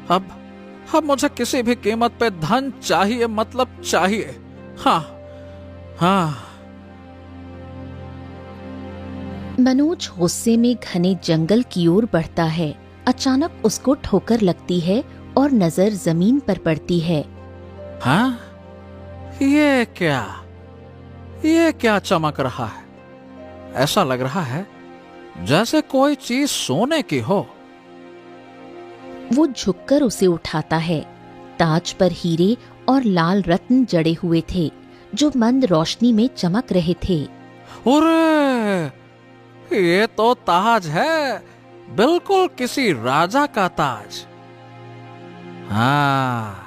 अब मुझे किसी भी कीमत पे धन चाहिए, मतलब चाहिए। हाँ हाँ। मनोज गुस्से में घने जंगल की ओर बढ़ता है। अचानक उसको ठोकर लगती है और नजर जमीन पर पड़ती है। हाँ, ये क्या चमक रहा है? ऐसा लग रहा है जैसे कोई चीज सोने की हो। वो झुककर उसे उठाता है। ताज पर हीरे और लाल रत्न जड़े हुए थे जो मंद रोशनी में चमक रहे थे। अरे, ये तो ताज है, बिल्कुल किसी राजा का ताज। हाँ।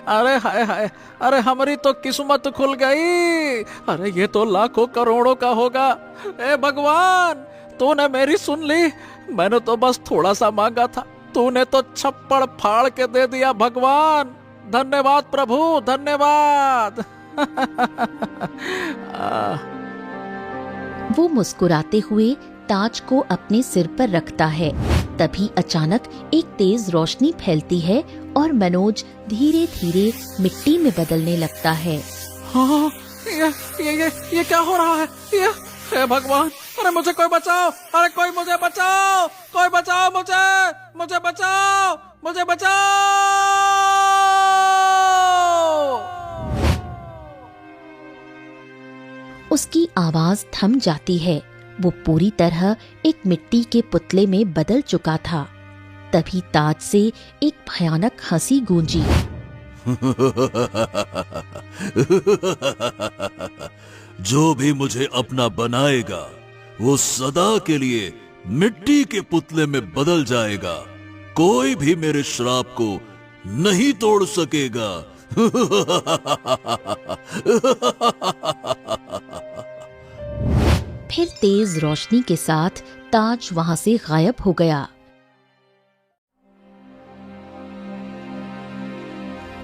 अरे हाय हाय, अरे हमारी तो किस्मत खुल गई। अरे ये तो लाखों करोड़ों का होगा। ए भगवान, तूने मेरी सुन ली। मैंने तो बस थोड़ा सा मांगा था, तूने तो छप्पड़ फाड़ के दे दिया। भगवान धन्यवाद, प्रभु धन्यवाद। वो मुस्कुराते हुए ताज को अपने सिर पर रखता है। तभी अचानक एक तेज रोशनी फैलती है और मनोज धीरे धीरे मिट्टी में बदलने लगता है। हाँ, ये क्या हो रहा है? ये, हे भगवान, अरे मुझे कोई बचाओ! अरे कोई मुझे बचाओ! कोई बचाओ मुझे बचाओ! मुझे बचाओ! उसकी आवाज थम जाती है। वो पूरी तरह एक मिट्टी के पुतले में बदल चुका था। तभी ताज से एक भयानक हंसी गूंजी। जो भी मुझे अपना बनाएगा वो सदा के लिए मिट्टी के पुतले में बदल जाएगा। कोई भी मेरे श्राप को नहीं तोड़ सकेगा। फिर तेज रोशनी के साथ ताज वहां से गायब हो गया।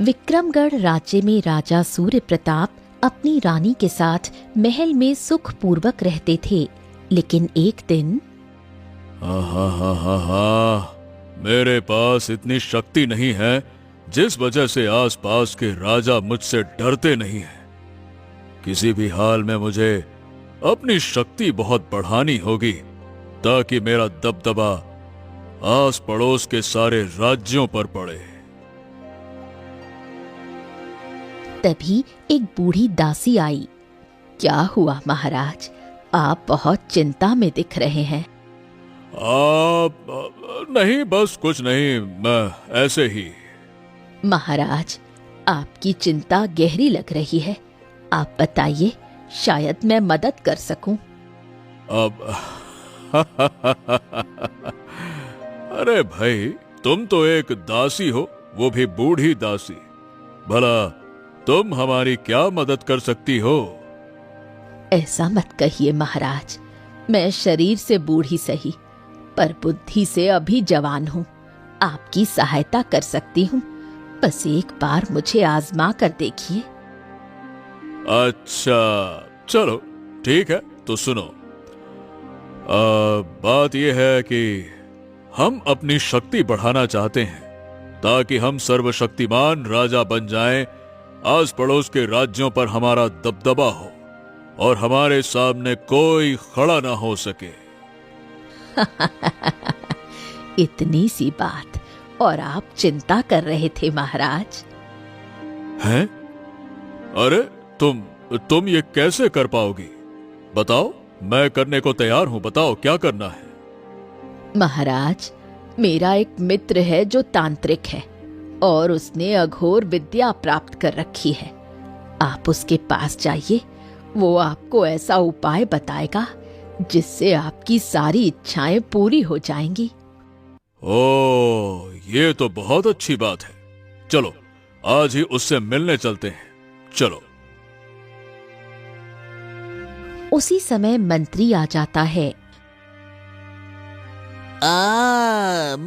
विक्रमगढ़ राज्य में राजा सूर्य प्रताप अपनी रानी के साथ महल में सुखपूर्वक रहते थे। लेकिन एक दिन मेरे पास इतनी शक्ति नहीं है जिस वजह से आसपास के राजा मुझसे डरते नहीं हैं। किसी भी हाल में मुझे अपनी शक्ति बहुत बढ़ानी होगी ताकि मेरा दबदबा आस पड़ोस के सारे राज्यों पर पड़े। तभी एक बूढ़ी दासी आई। क्या हुआ महाराज, आप बहुत चिंता में दिख रहे हैं। नहीं, बस कुछ नहीं, मैं ऐसे ही। महाराज, आपकी चिंता गहरी लग रही है। आप बताइए, शायद मैं मदद कर सकूं। अब अरे भाई, तुम तो एक दासी हो, वो भी बूढ़ी दासी। भला तुम हमारी क्या मदद कर सकती हो? ऐसा मत कहिए महाराज, मैं शरीर से बूढ़ी सही पर बुद्धि से अभी जवान हूँ। आपकी सहायता कर सकती हूँ, बस एक बार मुझे आजमा कर देखिए। अच्छा चलो ठीक है, तो सुनो। बात यह है कि हम अपनी शक्ति बढ़ाना चाहते हैं ताकि हम सर्वशक्तिमान राजा बन जाएं, आस पड़ोस के राज्यों पर हमारा दबदबा हो और हमारे सामने कोई खड़ा ना हो सके। इतनी सी बात और आप चिंता कर रहे थे महाराज? हैं? अरे तुम ये कैसे कर पाओगी? बताओ, मैं करने को तैयार हूं। बताओ क्या करना है। महाराज, मेरा एक मित्र है जो तांत्रिक है और उसने अघोर विद्या प्राप्त कर रखी है। आप उसके पास जाइए, वो आपको ऐसा उपाय बताएगा जिससे आपकी सारी इच्छाएं पूरी हो जाएंगी। ओह, ये तो बहुत अच्छी बात है। चलो आज ही उससे मिलने चलते हैं। चलो। उसी समय मंत्री आ जाता है।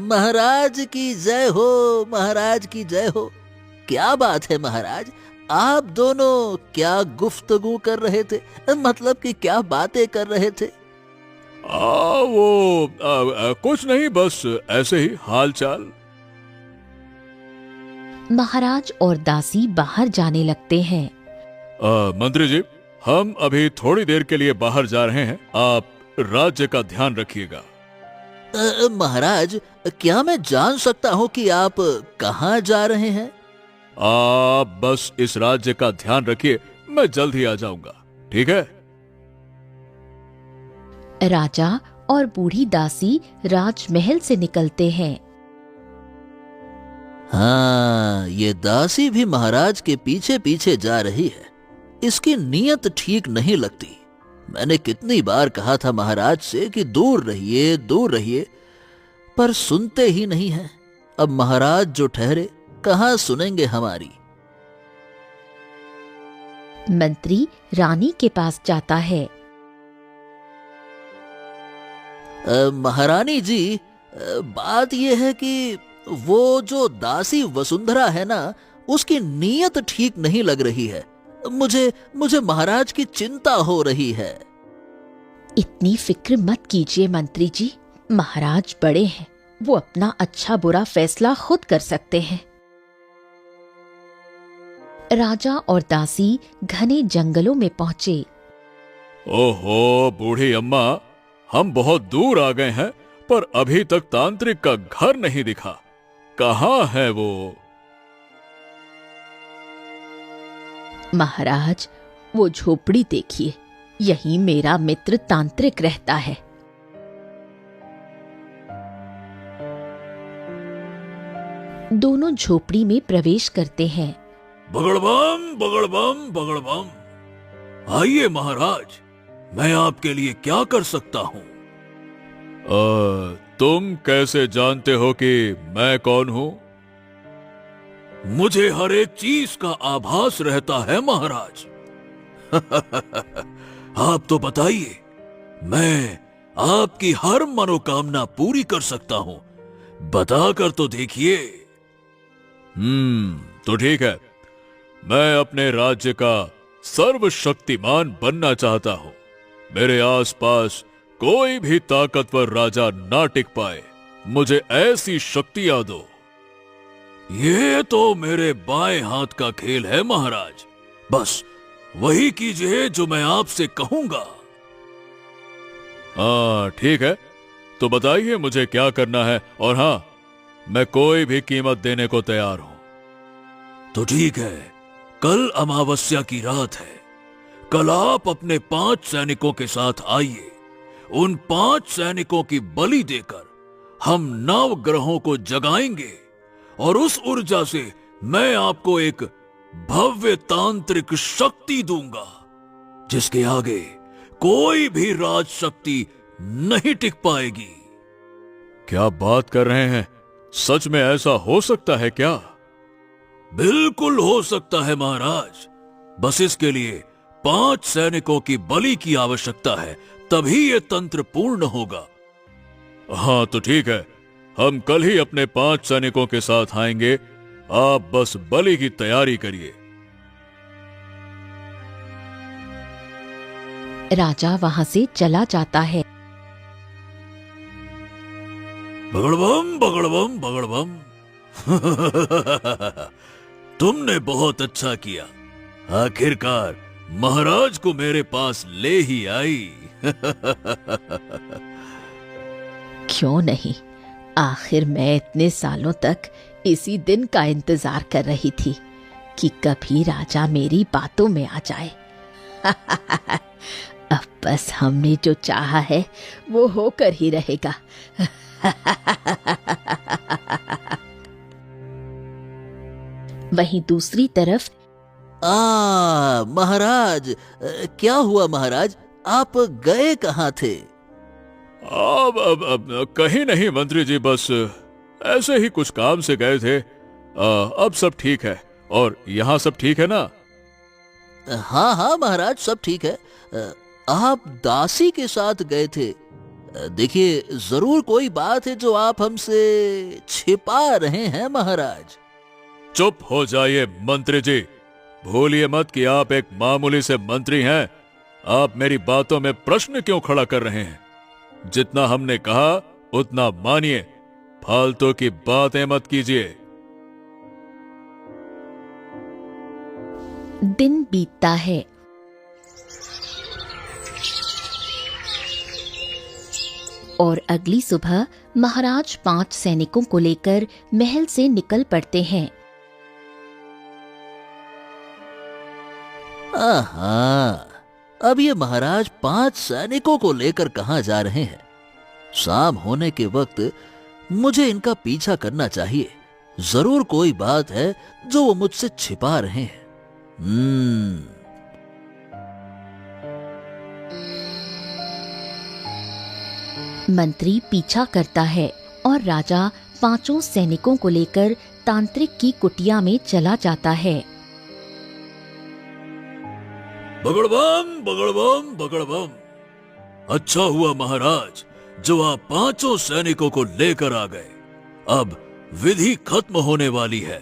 महाराज की जय हो, महाराज की जय हो। क्या बात है महाराज, आप दोनों क्या गुफ्तगू कर रहे थे? मतलब कि क्या बातें कर रहे थे? कुछ नहीं, बस ऐसे ही हाल चाल। महाराज और दासी बाहर जाने लगते हैं। मंत्री जी, हम अभी थोड़ी देर के लिए बाहर जा रहे हैं, आप राज्य का ध्यान रखिएगा। महाराज, क्या मैं जान सकता हूँ कि आप कहाँ जा रहे हैं? आप बस इस राज्य का ध्यान रखिए, मैं जल्द ही आ जाऊंगा, ठीक है? राजा और बूढ़ी दासी राजमहल से निकलते हैं। हाँ, ये दासी भी महाराज के पीछे पीछे जा रही है। इसकी नीयत ठीक नहीं लगती। मैंने कितनी बार कहा था महाराज से कि दूर रहिए, दूर रहिए, पर सुनते ही नहीं हैं। अब महाराज जो ठहरे, कहाँ सुनेंगे हमारी। मंत्री रानी के पास जाता है। महारानी जी, बात यह है कि वो जो दासी वसुंधरा है ना, उसकी नीयत ठीक नहीं लग रही है। मुझे महाराज की चिंता हो रही है। इतनी फिक्र मत कीजिए मंत्री जी, महाराज बड़े हैं, वो अपना अच्छा बुरा फैसला खुद कर सकते हैं। राजा और दासी घने जंगलों में पहुंचे। ओहो बूढ़ी अम्मा, हम बहुत दूर आ गए हैं, पर अभी तक तांत्रिक का घर नहीं दिखा। कहाँ है वो? महाराज, वो झोपड़ी देखिए, यहीं मेरा मित्र तांत्रिक रहता है। दोनों झोपड़ी में प्रवेश करते हैं। बगड़बम बगड़बम बगड़बम, आइए महाराज, मैं आपके लिए क्या कर सकता हूँ? तुम कैसे जानते हो कि मैं कौन हूँ? मुझे हर एक चीज का आभास रहता है महाराज। आप तो बताइए, मैं आपकी हर मनोकामना पूरी कर सकता हूँ, बताकर तो देखिए। तो ठीक है, मैं अपने राज्य का सर्वशक्तिमान बनना चाहता हूँ। मेरे आसपास कोई भी ताकतवर राजा ना टिक पाए, मुझे ऐसी शक्तियां दो। ये तो मेरे बाएं हाथ का खेल है महाराज, बस वही कीजिए जो मैं आपसे कहूंगा। हाँ ठीक है, तो बताइए मुझे क्या करना है, और हाँ, मैं कोई भी कीमत देने को तैयार हूं। तो ठीक है, कल अमावस्या की रात है। कल आप अपने 5 सैनिकों के साथ आइए। उन 5 सैनिकों की बलि देकर हम 9 ग्रहों को जगाएंगे, और उस ऊर्जा से मैं आपको एक भव्य तांत्रिक शक्ति दूंगा, जिसके आगे कोई भी राज शक्ति नहीं टिक पाएगी। क्या बात कर रहे हैं? सच में ऐसा हो सकता है क्या? बिल्कुल हो सकता है महाराज, बस इसके लिए 5 सैनिकों की बलि की आवश्यकता है, तभी ये तंत्र पूर्ण होगा। हाँ तो ठीक है, हम कल ही अपने 5 सैनिकों के साथ आएंगे, आप बस बलि की तैयारी करिए। राजा वहां से चला जाता है। बगड़बम बगड़बम बगड़बम। तुमने बहुत अच्छा किया, आखिरकार महाराज को मेरे पास ले ही आई। क्यों नहीं, आखिर मैं इतने सालों तक इसी दिन का इंतजार कर रही थी कि कभी राजा मेरी बातों में आ जाए। अब बस हमने जो चाहा है वो होकर ही रहेगा। वहीं दूसरी तरफ महाराज, क्या हुआ महाराज? आप गए कहाँ थे? अब कहीं नहीं मंत्री जी, बस ऐसे ही कुछ काम से गए थे। अब सब ठीक है, और यहाँ सब ठीक है ना? हाँ हाँ महाराज, सब ठीक है। आप दासी के साथ गए थे। देखिए, जरूर कोई बात है जो आप हमसे छिपा रहे हैं महाराज। चुप हो जाइए मंत्री जी, भूलिए मत कि आप एक मामूली से मंत्री हैं। आप मेरी बातों में प्रश्न क्यों खड़ा कर रहे हैं? जितना हमने कहा उतना मानिए, फालतू की बातें मत कीजिए। दिन बीतता है। और अगली सुबह महाराज 5 सैनिकों को लेकर महल से निकल पड़ते हैं। आहा, अब ये महाराज 5 सैनिकों को लेकर कहां जा रहे हैं? शाम होने के वक्त मुझे इनका पीछा करना चाहिए। जरूर कोई बात है जो वो मुझसे छिपा रहे हैं। मंत्री पीछा करता है और राजा 5 सैनिकों को लेकर तांत्रिक की कुटिया में चला जाता है। बगड़बम बगड़बम बगड़बम। अच्छा हुआ महाराज जो आप 5 सैनिकों को लेकर आ गए। अब विधि खत्म होने वाली है।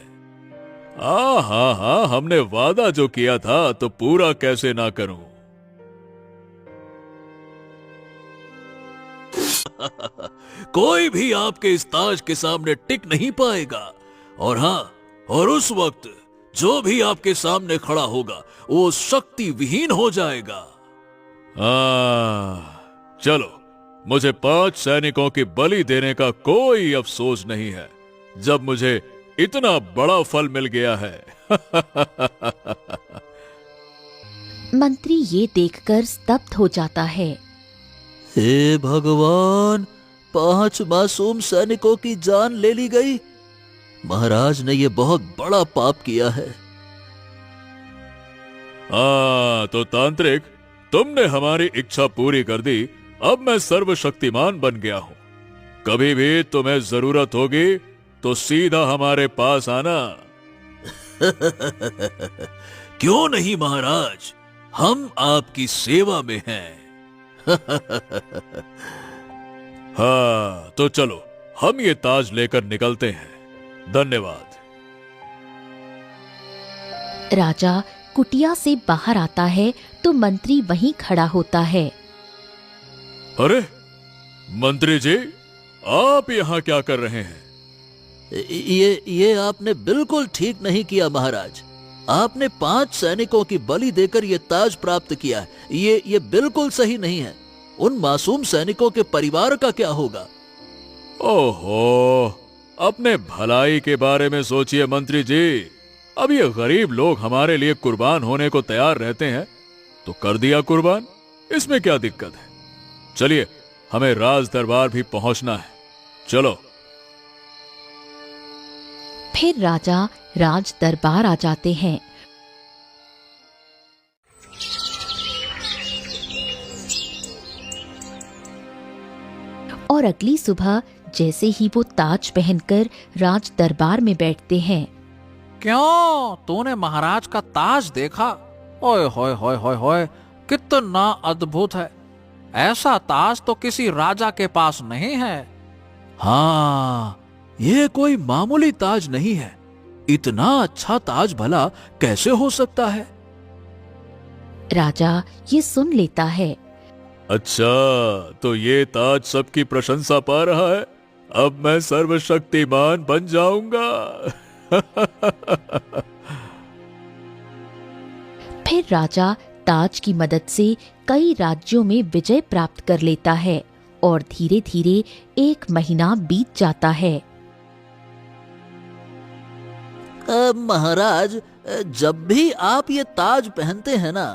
हाँ, हमने वादा जो किया था तो पूरा कैसे ना करूं। कोई भी आपके इस ताज के सामने टिक नहीं पाएगा। और हाँ, और उस वक्त जो भी आपके सामने खड़ा होगा वो शक्ति विहीन हो जाएगा। चलो, मुझे 5 सैनिकों की बलि देने का कोई अफसोस नहीं है, जब मुझे इतना बड़ा फल मिल गया है। मंत्री ये देखकर स्तब्ध हो जाता है। हे भगवान, 5 मासूम सैनिकों की जान ले ली गई। महाराज ने ये बहुत बड़ा पाप किया है। तो तांत्रिक, तुमने हमारी इच्छा पूरी कर दी। अब मैं सर्वशक्तिमान बन गया हूँ। कभी भी तुम्हें जरूरत होगी तो सीधा हमारे पास आना। क्यों नहीं महाराज, हम आपकी सेवा में हैं। हाँ, तो चलो हम ये ताज लेकर निकलते हैं। धन्यवाद। राजा कुटिया से बाहर आता है तो मंत्री वहीं खड़ा होता है। अरे मंत्री जी, आप यहाँ क्या कर रहे हैं? ये आपने बिल्कुल ठीक नहीं किया महाराज। आपने 5 सैनिकों की बलि देकर ये ताज प्राप्त किया है। ये बिल्कुल सही नहीं है। उन मासूम सैनिकों के परिवार का क्या होगा? ओहो, अपने भलाई के बारे में सोचिए मंत्री जी। अब ये गरीब लोग हमारे लिए कुर्बान होने को तैयार रहते हैं तो कर दिया कुर्बान, इसमें क्या दिक्कत है। चलिए, हमें राज दरबार भी पहुंचना है। चलो। फिर राजा राज दरबार आ जाते हैं। और अगली सुबह जैसे ही वो ताज पहनकर राज दरबार में बैठते हैं। क्यों, तूने महाराज का ताज देखा? ओए होए होए होए होए, कितना अद्भुत है। ऐसा ताज तो किसी राजा के पास नहीं है। हाँ, ये कोई मामूली ताज नहीं है। इतना अच्छा ताज भला कैसे हो सकता है? राजा ये सुन लेता है। अच्छा, तो ये ताज सबकी प्रशंसा पा रहा है। अब मैं सर्वशक्तिमान बन जाऊंगा। फिर राजा ताज की मदद से कई राज्यों में विजय प्राप्त कर लेता है और धीरे धीरे 1 महीना बीत जाता है। महाराज, जब भी आप ये ताज पहनते हैं ना,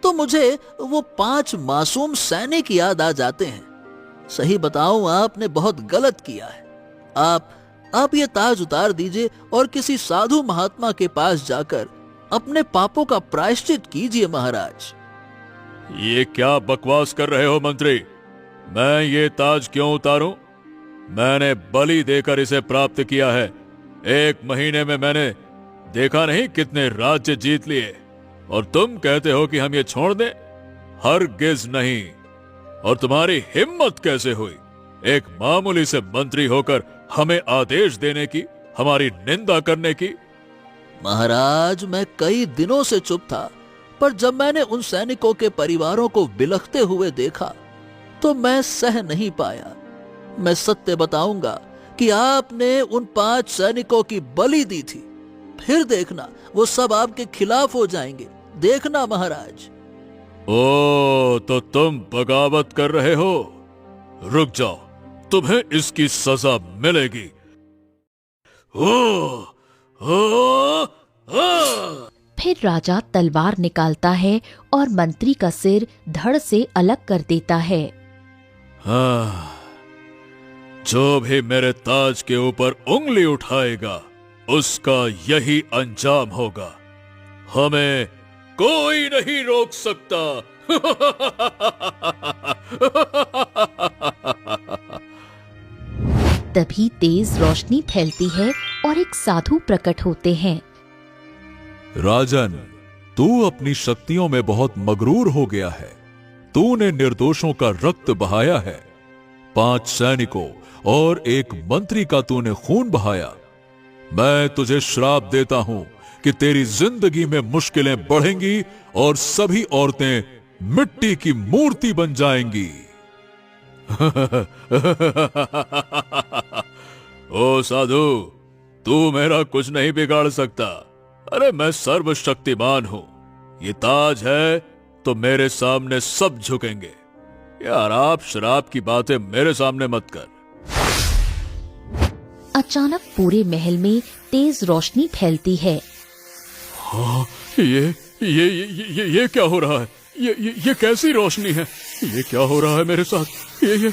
तो मुझे वो 5 मासूम सैनिक याद आ जाते हैं। सही बताऊं, आपने बहुत गलत किया है। आप ये ताज उतार दीजिए और किसी साधु महात्मा के पास जाकर अपने पापों का प्रायश्चित कीजिए महाराज। ये क्या बकवास कर रहे हो मंत्री? मैं ये ताज क्यों उतारूं? मैंने बलि देकर इसे प्राप्त किया है। 1 महीने में मैंने देखा नहीं कितने राज्य जीत लिए, और तुम कहते हो कि हम ये छोड़ दें? हरगिज नहीं। और तुम्हारी हिम्मत कैसे हुई एक मामूली से मंत्री होकर हमें आदेश देने की, हमारी निंदा करने की? महाराज, मैं कई दिनों से चुप था, पर जब मैंने उन सैनिकों के परिवारों को बिलखते हुए देखा तो मैं सह नहीं पाया। मैं सत्य बताऊंगा कि आपने उन 5 सैनिकों की बलि दी थी। फिर देखना, वो सब आपके खिलाफ हो जाएंगे। देखना महाराज। ओ, तो तुम बगावत कर रहे हो? रुक जाओ, तुम्हें इसकी सजा मिलेगी। ओ, ओ, ओ। फिर राजा तलवार निकालता है और मंत्री का सिर धड़ से अलग कर देता है। हाँ, जो भी मेरे ताज के ऊपर उंगली उठाएगा उसका यही अंजाम होगा। हमें कोई नहीं रोक सकता। तभी तेज रोशनी फैलती है और एक साधु प्रकट होते हैं। राजन, तू अपनी शक्तियों में बहुत मगरूर हो गया है। तूने निर्दोषों का रक्त बहाया है। 5 सैनिकों और एक मंत्री का तूने खून बहाया। मैं तुझे श्राप देता हूं कि तेरी जिंदगी में मुश्किलें बढ़ेंगी और सभी औरतें मिट्टी की मूर्ति बन जाएंगी। ओ साधु, तू मेरा कुछ नहीं बिगाड़ सकता। अरे मैं सर्वशक्तिमान हूं। ये ताज है तो मेरे सामने सब झुकेंगे। यार, आप श्राप की बातें मेरे सामने मत कर। अचानक पूरे महल में तेज रोशनी फैलती है। हाँ, ये क्या हो रहा है? ये कैसी रोशनी है? ये क्या हो रहा है मेरे साथ? ये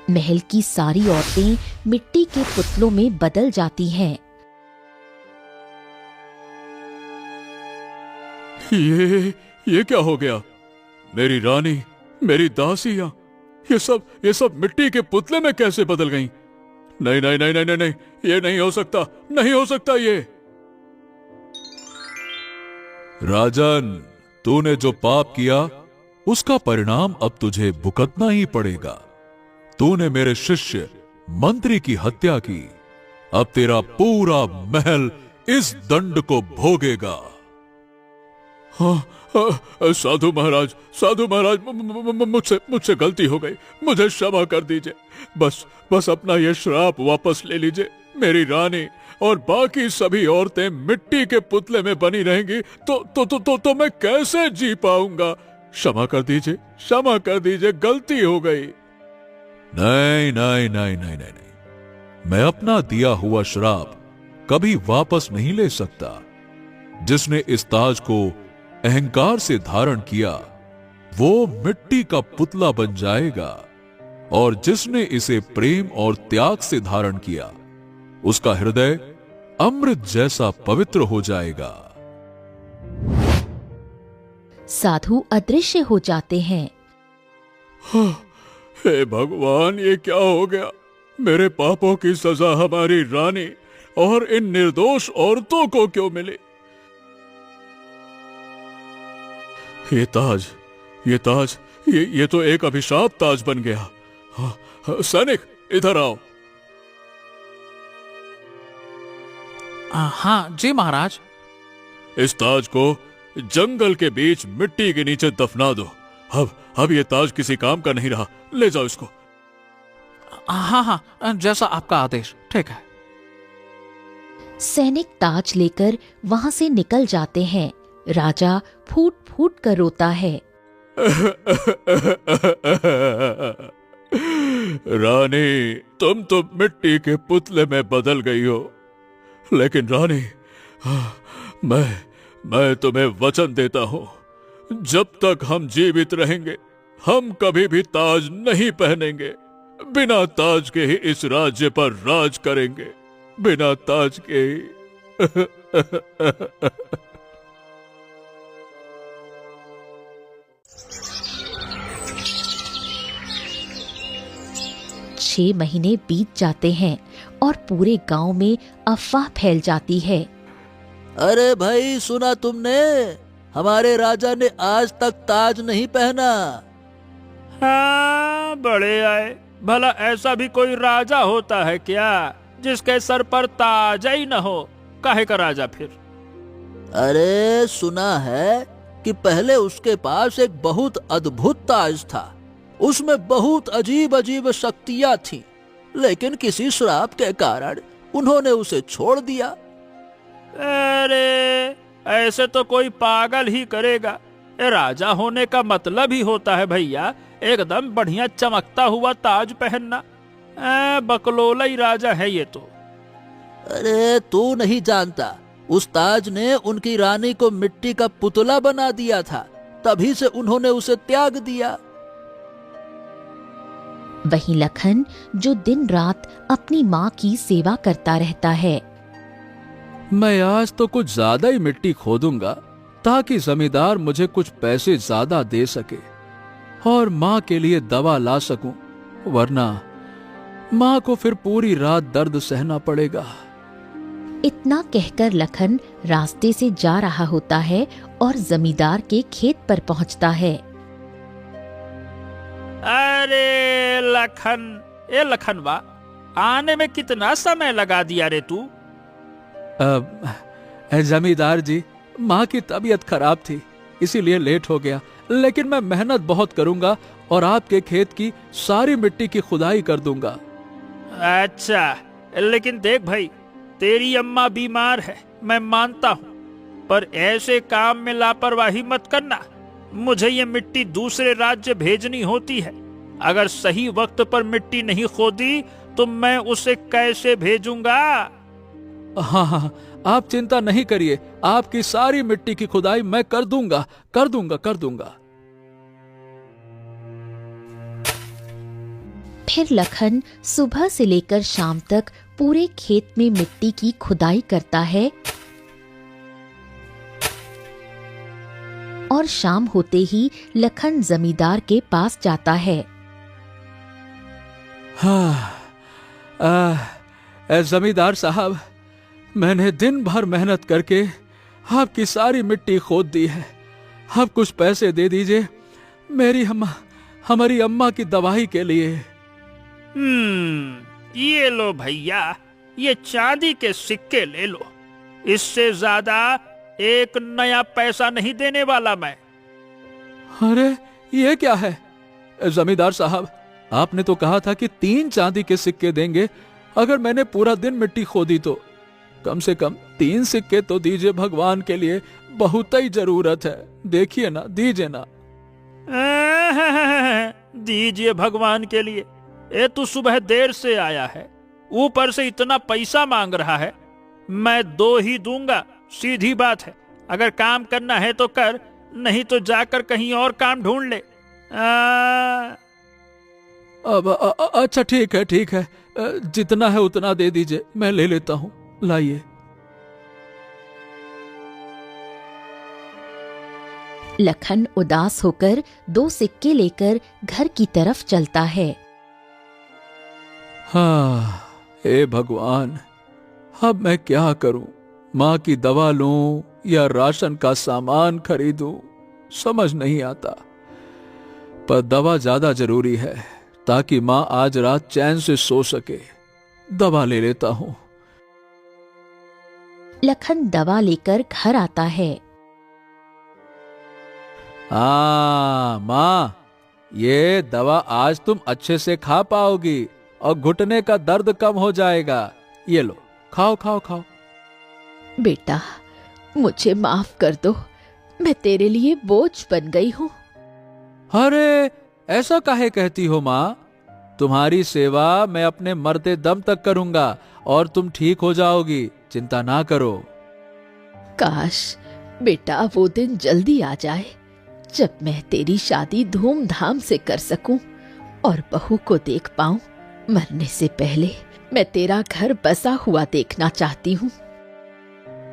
महल की सारी औरतें मिट्टी के पुतलों में बदल जाती हैं। ये क्या हो गया? मेरी रानी, मेरी दासियां, ये सब मिट्टी के पुतले में कैसे बदल गईं? नहीं नहीं नहीं नहीं नहीं, ये नहीं हो सकता, नहीं हो सकता ये। राजन, तूने जो पाप किया उसका परिणाम अब तुझे भुगतना ही पड़ेगा। तूने मेरे शिष्य मंत्री की हत्या की। अब तेरा पूरा महल इस दंड को भोगेगा। हाँ, साधु महाराज, मुझसे गलती हो गई। मुझे क्षमा कर दीजिए। बस अपना ये श्राप वापस ले लीजिए। मेरी रानी और बाकी सभी औरतें मिट्टी के पुतले में बनी रहेंगी तो मैं कैसे जी पाऊंगा? क्षमा कर दीजिए, गलती हो गई। नहीं नहीं नहीं नहीं नहीं नहीं, मैं अपना दिया हुआ श्राप कभी वापस नहीं ले सकता। जिसने इस ताज को अहंकार से धारण किया वो मिट्टी का पुतला बन जाएगा, और जिसने इसे प्रेम और त्याग से धारण किया उसका हृदय अमृत जैसा पवित्र हो जाएगा। साधु अदृश्य हो जाते हैं। हे भगवान, ये क्या हो गया? मेरे पापों की सजा हमारी रानी और इन निर्दोष औरतों को क्यों मिली? ये ताज, ये तो एक अभिशाप ताज बन गया। सैनिक, इधर आओ। हाँ जी महाराज। इस ताज को जंगल के बीच मिट्टी के नीचे दफना दो। अब ये ताज किसी काम का नहीं रहा। ले जाओ इसको। हाँ, जैसा आपका आदेश। ठीक है। सैनिक ताज लेकर वहां से निकल जाते हैं। राजा फूट फूट कर रोता है। रानी, तुम तो मिट्टी के पुतले में बदल गई हो, लेकिन रानी, मैं तुम्हें वचन देता हूं, जब तक हम जीवित रहेंगे हम कभी भी ताज नहीं पहनेंगे। बिना ताज के ही इस राज्य पर राज करेंगे, बिना ताज के ही। 6 महीने बीत जाते हैं और पूरे गांव में अफवाह फैल जाती है। अरे भाई, सुना तुमने? हमारे राजा ने आज तक ताज नहीं पहना। हाँ, बड़े आए। भला ऐसा भी कोई राजा होता है क्या जिसके सर पर ताज ही न हो? काहे का राजा फिर? अरे, सुना है कि पहले उसके पास एक बहुत अद्भुत ताज था, उसमें बहुत अजीब अजीब शक्तियां थीं, लेकिन किसी श्राप के कारण उन्होंने उसे छोड़ दिया। अरे ऐसे तो कोई पागल ही करेगा। राजा होने का मतलब ही होता है भैया एकदम बढ़िया चमकता हुआ ताज पहनना। बकलोला ही राजा है ये तो। अरे तू नहीं जानता, उस ताज ने उनकी रानी को मिट्टी का पुतला बना दिया था, तभी से उन्होंने उसे त्याग दिया। वहीं लखन जो दिन रात अपनी माँ की सेवा करता रहता है। मैं आज तो कुछ ज्यादा ही मिट्टी खोदूंगा ताकि जमींदार मुझे कुछ पैसे ज्यादा दे सके और माँ के लिए दवा ला सकूं, वरना माँ को फिर पूरी रात दर्द सहना पड़ेगा। इतना कहकर लखन रास्ते से जा रहा होता है और जमींदार के खेत पर पहुंचता है। अरे लखनवा, आने में कितना समय लगा दिया रे तू? जमींदार जी, माँ की तबीयत खराब थी इसीलिए लेट हो गया, लेकिन मैं मेहनत बहुत करूंगा और आपके खेत की सारी मिट्टी की खुदाई कर दूंगा। अच्छा, लेकिन देख भाई, तेरी अम्मा बीमार है मैं मानता हूँ, पर ऐसे काम में लापरवाही मत करना। मुझे ये मिट्टी दूसरे राज्य भेजनी होती है। अगर सही वक्त पर मिट्टी नहीं खोदी तो मैं उसे कैसे भेजूंगा? हाँ, आप चिंता नहीं करिए, आपकी सारी मिट्टी की खुदाई मैं कर दूंगा। फिर लखन सुबह से लेकर शाम तक पूरे खेत में मिट्टी की खुदाई करता है और शाम होते ही लखन जमींदार के पास जाता है। जमींदार साहब, मैंने दिन भर मेहनत करके आपकी सारी मिट्टी खोद दी है। आप कुछ पैसे दे दीजिए हमारी अम्मा की दवाई के लिए। ये लो भैया, ये चांदी के सिक्के ले लो। इससे ज्यादा एक नया पैसा नहीं देने वाला मैं। अरे ये क्या है? जमींदार साहब, आपने तो कहा था कि 3 चांदी के सिक्के देंगे अगर मैंने पूरा दिन मिट्टी खोदी तो। कम से कम 3 सिक्के तो दीजिए, भगवान के लिए बहुत ही जरूरत है। देखिए ना, दीजिए ना। दीजिए भगवान के लिए। ये तू सुबह देर से आया है, ऊपर से इतना पैसा मांग रहा है। मैं 2 ही दूंगा, सीधी बात है। अगर काम करना है तो कर, नहीं तो जाकर कहीं और काम ढूंढ ले। अच्छा ठीक है, जितना है उतना दे दीजिए, मैं ले लेता हूँ। लाइए। लखन उदास होकर 2 सिक्के लेकर घर की तरफ चलता है। हाँ, हे भगवान, अब मैं क्या करूं? माँ की दवा लूं या राशन का सामान खरीदूं, समझ नहीं आता। पर दवा ज्यादा जरूरी है ताकि माँ आज रात चैन से सो सके। दवा ले लेता हूं। लखन दवा लेकर घर आता है। माँ, ये दवा आज तुम अच्छे से खा पाओगी और घुटने का दर्द कम हो जाएगा। ये लो, खाओ। बेटा, मुझे माफ कर दो, मैं तेरे लिए बोझ बन गई हूँ। अरे ऐसा काहे कहती हो माँ? तुम्हारी सेवा मैं अपने मरते दम तक करूंगा और तुम ठीक हो जाओगी, चिंता ना करो। काश बेटा वो दिन जल्दी आ जाए जब मैं तेरी शादी धूमधाम से कर सकूं और बहू को देख पाऊं। मरने से पहले मैं तेरा घर बसा हुआ देखना चाहती हूँ।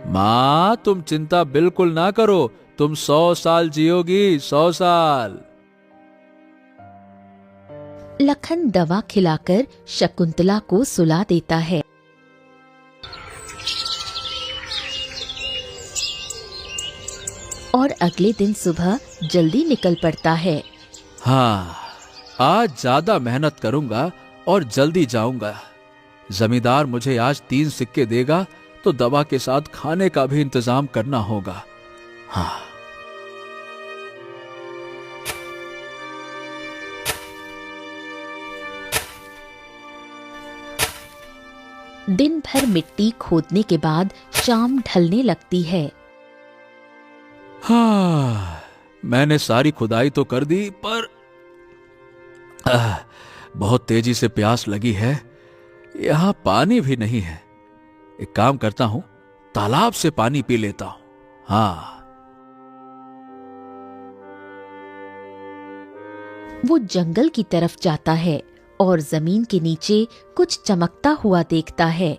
माँ, तुम चिंता बिल्कुल ना करो, तुम 100 साल जियोगी, 100 साल। लखन दवा खिलाकर शकुंतला को सुला देता है। और अगले दिन सुबह जल्दी निकल पड़ता है। हाँ, आज ज्यादा मेहनत करूंगा और जल्दी जाऊंगा। जमींदार मुझे आज 3 सिक्के देगा तो दवा के साथ खाने का भी इंतजाम करना होगा। हाँ। दिन भर मिट्टी खोदने के बाद शाम ढलने लगती है। हाँ, मैंने सारी खुदाई तो कर दी, पर बहुत तेजी से प्यास लगी है। यहां पानी भी नहीं है। एक काम करता हूं, तालाब से पानी पी लेता हूं। हाँ। वो जंगल की तरफ जाता है और जमीन के नीचे कुछ चमकता हुआ देखता है।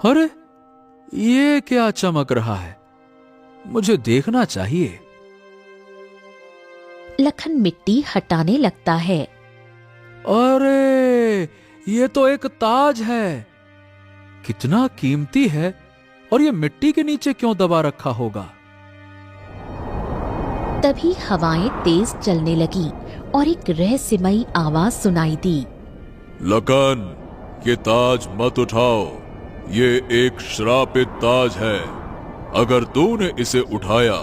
अरे, ये क्या चमक रहा है? मुझे देखना चाहिए। लखन मिट्टी हटाने लगता है। अरे, ये तो एक ताज है। कितना कीमती है, और ये मिट्टी के नीचे क्यों दबा रखा होगा? तभी हवाएं तेज चलने लगी और एक रहस्यमयी आवाज सुनाई दी। लखन, ये ताज मत उठाओ। ये एक श्रापित ताज है। अगर तूने इसे उठाया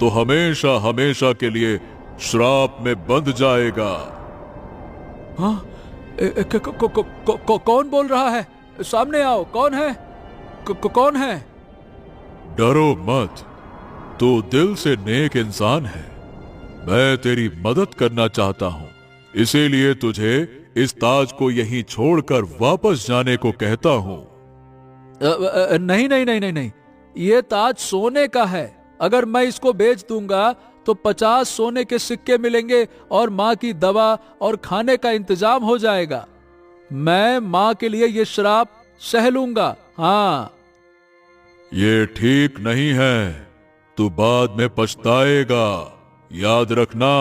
तो हमेशा हमेशा के लिए श्राप में बंध जाएगा। हाँ? कौन बोल रहा है? सामने आओ। कौन है? कौन है? डरो मत, तू दिल से नेक इंसान है। मैं तेरी मदद करना चाहता हूं, इसीलिए तुझे इस ताज को यहीं छोड़कर वापस जाने को कहता हूं। नहीं नहीं नहीं नहीं नहीं, ये ताज सोने का है। अगर मैं इसको बेच दूंगा तो 50 सोने के सिक्के मिलेंगे और माँ की दवा और खाने का इंतजाम हो जाएगा। मैं माँ के लिए ये श्राप सह लूंगा। हाँ। ये ठीक नहीं है, तू बाद में पछताएगा, याद रखना।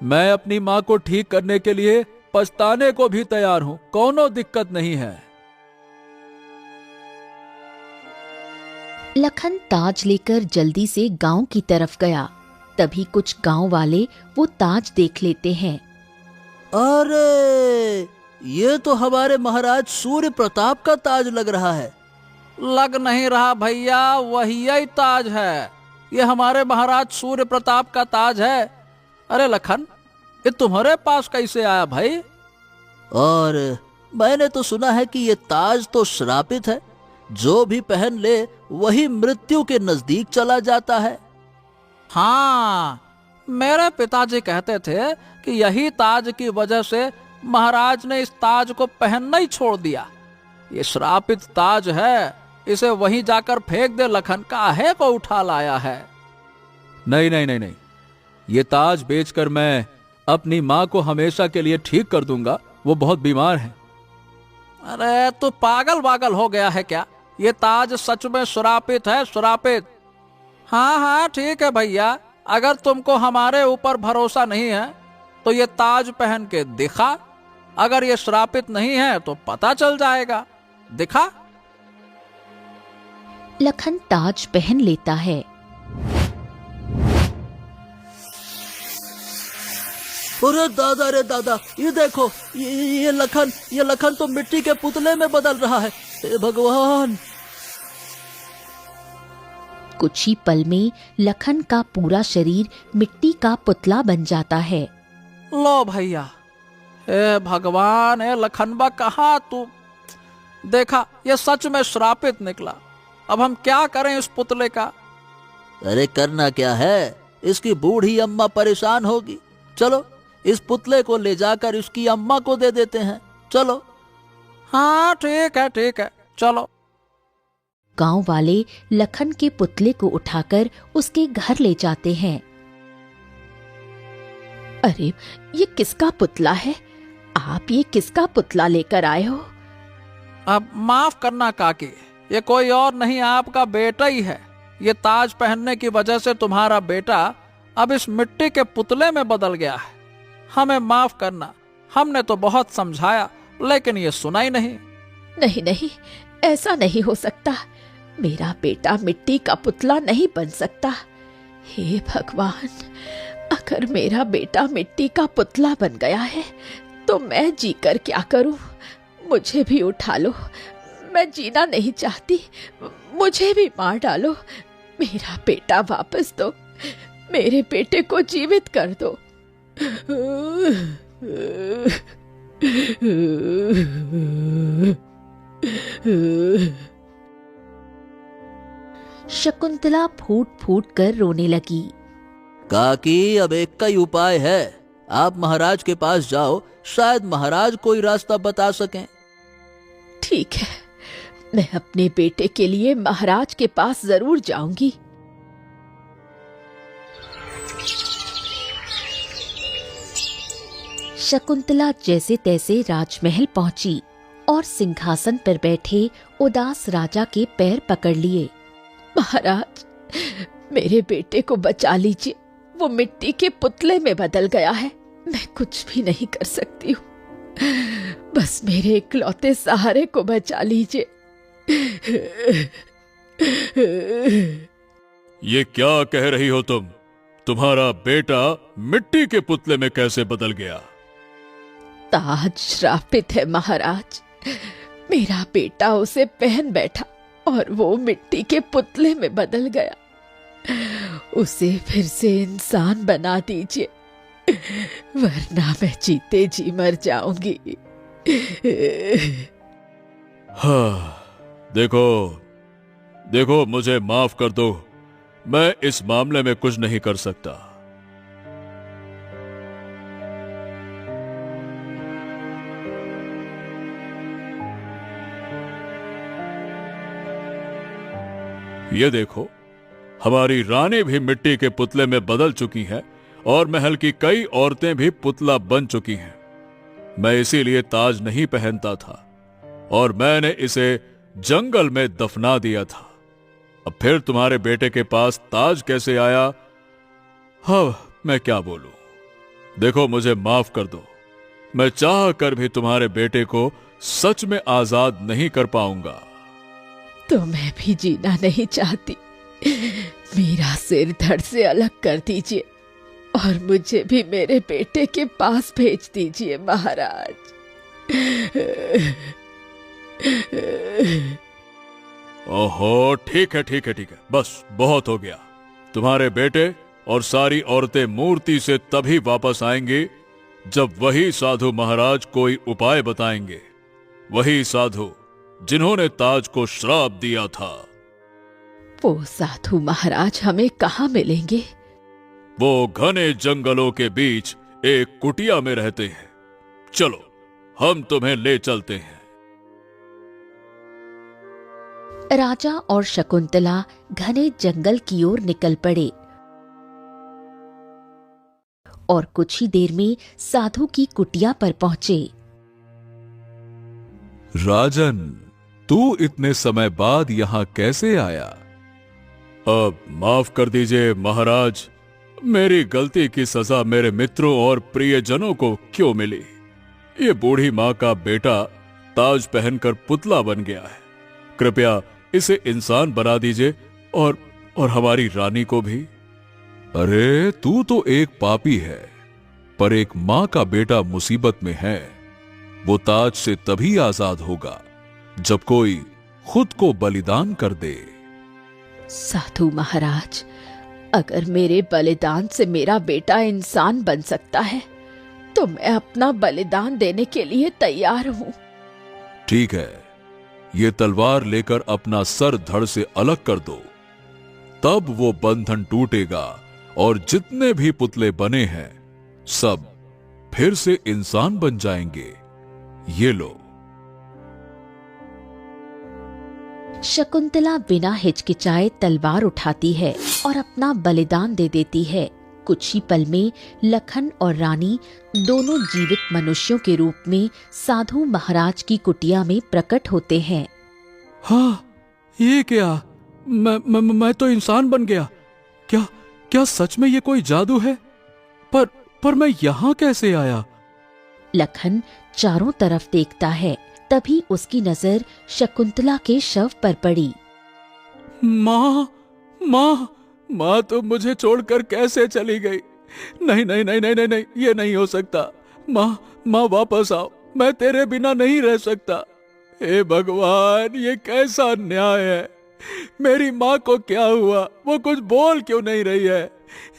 मैं अपनी माँ को ठीक करने के लिए पछताने को भी तैयार हूं, कोनो दिक्कत नहीं है। लखन ताज लेकर जल्दी से गांव की तरफ गया। तभी कुछ गांव वाले वो ताज देख लेते हैं। अरे, ये तो हमारे महाराज सूर्य प्रताप का ताज लग रहा है। लग नहीं रहा भैया, वही ताज है। ये हमारे महाराज सूर्य प्रताप का ताज है। अरे लखन, ये तुम्हारे पास कैसे आया भाई? और मैंने तो सुना है कि ये ताज तो श्रापित है। जो भी पहन ले वही मृत्यु के नजदीक चला जाता है। हाँ, मेरे पिताजी कहते थे कि यही ताज की वजह से महाराज ने इस ताज को पहनना ही छोड़ दिया। ये श्रापित ताज है, इसे वहीं जाकर फेंक दे लखन, काहे को उठा लाया है? नहीं नहीं नहीं नहीं, ये ताज बेचकर मैं अपनी माँ को हमेशा के लिए ठीक कर दूंगा। वो बहुत बीमार है। अरे तू पागल वागल हो गया है क्या? ये ताज सच में श्रापित है, श्रापित। हाँ हाँ ठीक है भैया, अगर तुमको हमारे ऊपर भरोसा नहीं है तो ये ताज पहन के दिखा। अगर ये श्रापित नहीं है तो पता चल जाएगा। दिखा। लखन ताज पहन लेता है। अरे दादा, रे दादा, ये देखो, ये लखन तो मिट्टी के पुतले में बदल रहा है। हे भगवान! कुछ ही पल में लखन का पूरा शरीर मिट्टी का पुतला बन जाता है। लो भैया, हे भगवान, हे लखनबा, कहाँ तू? देखा, ये सच में श्रापित निकला। अब हम क्या करें इस पुतले का? अरे करना क्या है, इसकी बूढ़ी अम्मा परेशान होगी। चलो इस पुतले को ले जाकर इसकी अम्मा को दे देते हैं। चलो। हाँ ठीक है, चलो। गांव वाले लखन के पुतले को उठाकर उसके घर ले जाते हैं। अरे, ये किसका पुतला है? आप ये किसका पुतला लेकर आए हो? अब माफ करना काकी, ये कोई और नहीं, आपका बेटा ही है। ये ताज पहनने की वजह से तुम्हारा बेटा अब इस मिट्टी के पुतले में बदल गया है। हमें माफ करना, हमने तो बहुत समझाया लेकिन ये सुना ही नहीं। नहीं नहीं, ऐसा नहीं हो सकता। मेरा बेटा मिट्टी का पुतला नहीं बन सकता। हे भगवान, अगर मेरा बेटा मिट्टी का पुतला बन गया है तो मैं जीकर क्या करूं? मुझे भी उठा लो, मैं जीना नहीं चाहती। मुझे भी मार डालो। मेरा बेटा वापस दो, मेरे बेटे को जीवित कर दो। शकुंतला फूट फूट कर रोने लगी। काकी, अब एक का ही उपाय है। आप महाराज के पास जाओ, शायद महाराज कोई रास्ता बता सकें। ठीक है, मैं अपने बेटे के लिए महाराज के पास जरूर जाऊंगी। शकुंतला जैसे तैसे राजमहल पहुंची और सिंहासन पर बैठे उदास राजा के पैर पकड़ लिए। महाराज, मेरे बेटे को बचा लीजिए, वो मिट्टी के पुतले में बदल गया है। मैं कुछ भी नहीं कर सकती हूँ, बस मेरे इकलौते सहारे को बचा लीजिए। ये क्या कह रही हो तुम? तुम्हारा बेटा मिट्टी के पुतले में कैसे बदल गया? ताज श्रापित है महाराज। मेरा बेटा उसे पहन बैठा और वो मिट्टी के पुतले में बदल गया। उसे फिर से इंसान बना दीजिए, वरना मैं जीते जी मर जाऊंगी। हाँ, देखो मुझे माफ कर दो, मैं इस मामले में कुछ नहीं कर सकता। ये देखो, हमारी रानी भी मिट्टी के पुतले में बदल चुकी है और महल की कई औरतें भी पुतला बन चुकी हैं। मैं इसीलिए ताज नहीं पहनता था और मैंने इसे जंगल में दफना दिया था। अब फिर तुम्हारे बेटे के पास ताज कैसे आया? हाँ, मैं क्या बोलूं। देखो, मुझे माफ कर दो, मैं चाह कर भी तुम्हारे बेटे को सच में आजाद नहीं कर पाऊंगा। तो मैं भी जीना नहीं चाहती। मेरा सिर धड़ से अलग कर दीजिए और मुझे भी मेरे बेटे के पास भेज दीजिए महाराज। ओहो, ठीक है, बस बहुत हो गया। तुम्हारे बेटे और सारी औरतें मूर्ति से तभी वापस आएंगी जब वही साधु महाराज कोई उपाय बताएंगे, वही साधु जिन्होंने ताज को श्राप दिया था। वो साधु महाराज हमें कहाँ मिलेंगे? वो घने जंगलों के बीच एक कुटिया में रहते हैं। चलो, हम तुम्हें ले चलते हैं। राजा और शकुंतला घने जंगल की ओर निकल पड़े और कुछ ही देर में साधु की कुटिया पर पहुंचे। राजन, तू इतने समय बाद यहाँ कैसे आया? अब माफ कर दीजिए महाराज, मेरी गलती की सजा मेरे मित्रों और प्रियजनों को क्यों मिली? ये बूढ़ी माँ का बेटा ताज पहनकर पुतला बन गया है। कृपया इसे इंसान बना दीजिए और हमारी रानी को भी। अरे, तू तो एक पापी है, पर एक माँ का बेटा मुसीबत में है। वो ताज से तभी आजाद होगा जब कोई खुद को बलिदान कर दे। साधु महाराज, अगर मेरे बलिदान से मेरा बेटा इंसान बन सकता है तो मैं अपना बलिदान देने के लिए तैयार हूँ। ठीक है, ये तलवार लेकर अपना सर धड़ से अलग कर दो, तब वो बंधन टूटेगा और जितने भी पुतले बने हैं सब फिर से इंसान बन जाएंगे। ये लो। शकुंतला बिना हिचकिचाए तलवार उठाती है और अपना बलिदान दे देती है। कुछ ही पल में लखन और रानी दोनों जीवित मनुष्यों के रूप में साधु महाराज की कुटिया में प्रकट होते हैं। हाँ, ये क्या? मैं तो इंसान बन गया। क्या सच में ये कोई जादू है? पर मैं यहाँ कैसे आया? लखन चारों तरफ देखता है, तभी उसकी नजर शकुंतला के शव पर पड़ी। माँ तुम मुझे छोड़कर कैसे चली गई? नहीं, ये नहीं हो सकता। माँ वापस आओ, मैं तेरे बिना नहीं रह सकता। हे भगवान, ये कैसा अन्याय है? मेरी माँ को क्या हुआ? वो कुछ बोल क्यों नहीं रही है?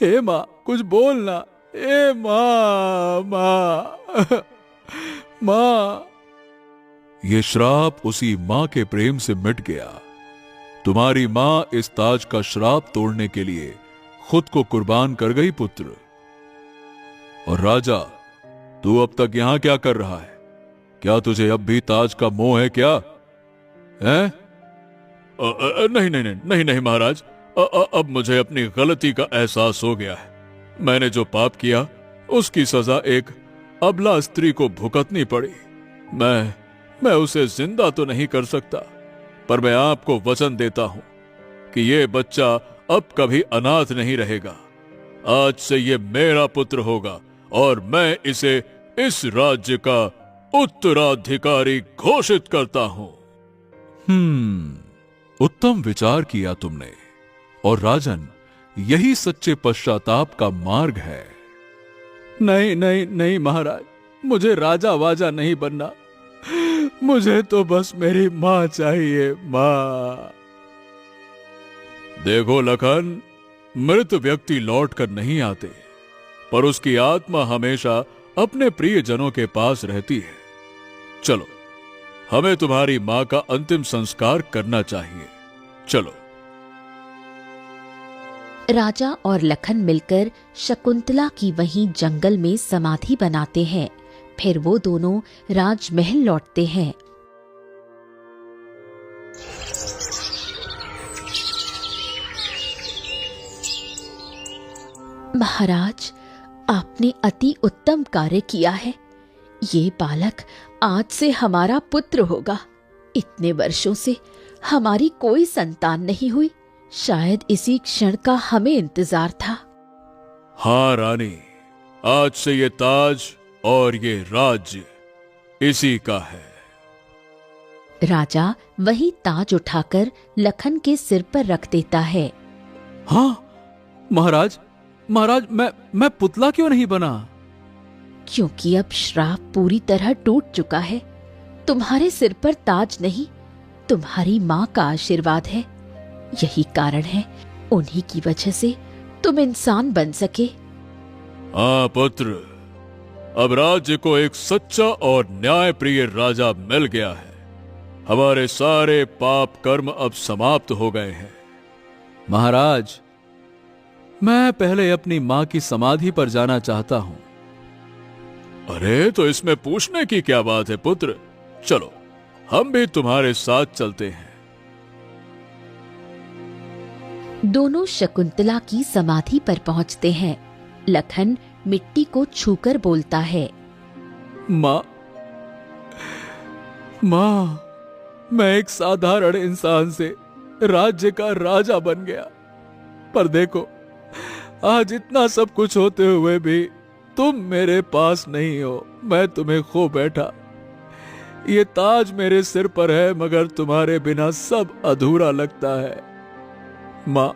हे माँ, कुछ बोलना। हे माँ माँ। ये श्राप उसी मां के प्रेम से मिट गया। तुम्हारी मां इस ताज का श्राप तोड़ने के लिए खुद को कुर्बान कर गई पुत्र। और राजा, तू अब तक यहां क्या कर रहा है? क्या तुझे अब भी ताज का मोह है क्या? हैं? नहीं नहीं नहीं नहीं नहीं महाराज, अब मुझे अपनी गलती का एहसास हो गया है। मैंने जो पाप किया उसकी सजा एक अबला स्त्री को भुगतनी पड़ी। मैं उसे जिंदा तो नहीं कर सकता, पर मैं आपको वचन देता हूं कि ये बच्चा अब कभी अनाथ नहीं रहेगा। आज से ये मेरा पुत्र होगा और मैं इसे इस राज्य का उत्तराधिकारी घोषित करता हूं। उत्तम विचार किया तुमने। और राजन, यही सच्चे पश्चाताप का मार्ग है। नहीं नहीं नहीं महाराज, मुझे राजा वाजा नहीं बनना। मुझे तो बस मेरी माँ चाहिए, माँ। देखो लखन, मृत व्यक्ति लौट कर नहीं आते, पर उसकी आत्मा हमेशा अपने प्रियजनों के पास रहती है। चलो, हमें तुम्हारी मां का अंतिम संस्कार करना चाहिए। चलो। राजा और लखन मिलकर शकुंतला की वहीं जंगल में समाधि बनाते हैं। फिर वो दोनों राजमहल लौटते हैं। महाराज, आपने अति उत्तम कार्य किया है। ये बालक आज से हमारा पुत्र होगा। इतने वर्षों से हमारी कोई संतान नहीं हुई। शायद इसी क्षण का हमें इंतजार था। हाँ रानी, आज से ये ताज और ये राज्य इसी का है। राजा वही ताज उठाकर लखन के सिर पर रख देता है। हाँ महाराज, महाराज, मैं पुतला क्यों नहीं बना? क्योंकि अब श्राप पूरी तरह टूट चुका है। तुम्हारे सिर पर ताज नहीं, तुम्हारी माँ का आशीर्वाद है। यही कारण है, उन्हीं की वजह से तुम इंसान बन सके। हाँ पुत्र, अब राज्य को एक सच्चा और न्यायप्रिय राजा मिल गया है। हमारे सारे पाप कर्म अब समाप्त हो गए हैं। महाराज, मैं पहले अपनी माँ की समाधि पर जाना चाहता हूँ। अरे, तो इसमें पूछने की क्या बात है पुत्र। चलो, हम भी तुम्हारे साथ चलते हैं। दोनों शकुंतला की समाधि पर पहुंचते हैं। लखन मिट्टी को छूकर बोलता है, माँ, माँ, मैं एक साधारण इंसान से राज्य का राजा बन गया। पर देखो, आज इतना सब कुछ होते हुए भी तुम मेरे पास नहीं हो। मैं तुम्हें खो बैठा। ये ताज मेरे सिर पर है, मगर तुम्हारे बिना सब अधूरा लगता है। माँ,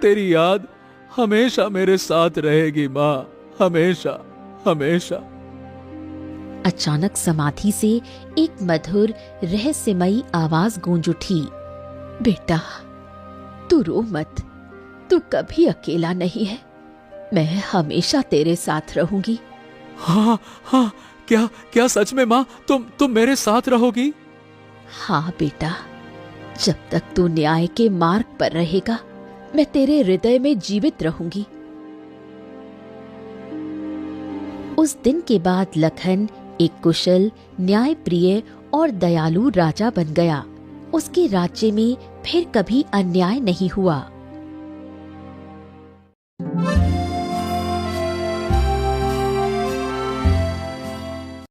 तेरी याद हमेशा मेरे साथ रहेगी माँ, हमेशा हमेशा। अचानक समाधि से एक मधुर रहस्यमयी आवाज गूंज उठी। बेटा, तू रो मत। तू कभी अकेला नहीं है। मैं हमेशा तेरे साथ रहूंगी। हाँ हाँ, क्या सच में माँ, तुम मेरे साथ रहोगी? हाँ बेटा, जब तक तू न्याय के मार्ग पर रहेगा, मैं तेरे हृदय में जीवित रहूंगी। उस दिन के बाद लखन एक कुशल, न्यायप्रिय और दयालु राजा बन गया। उसके राज्य में फिर कभी अन्याय नहीं हुआ।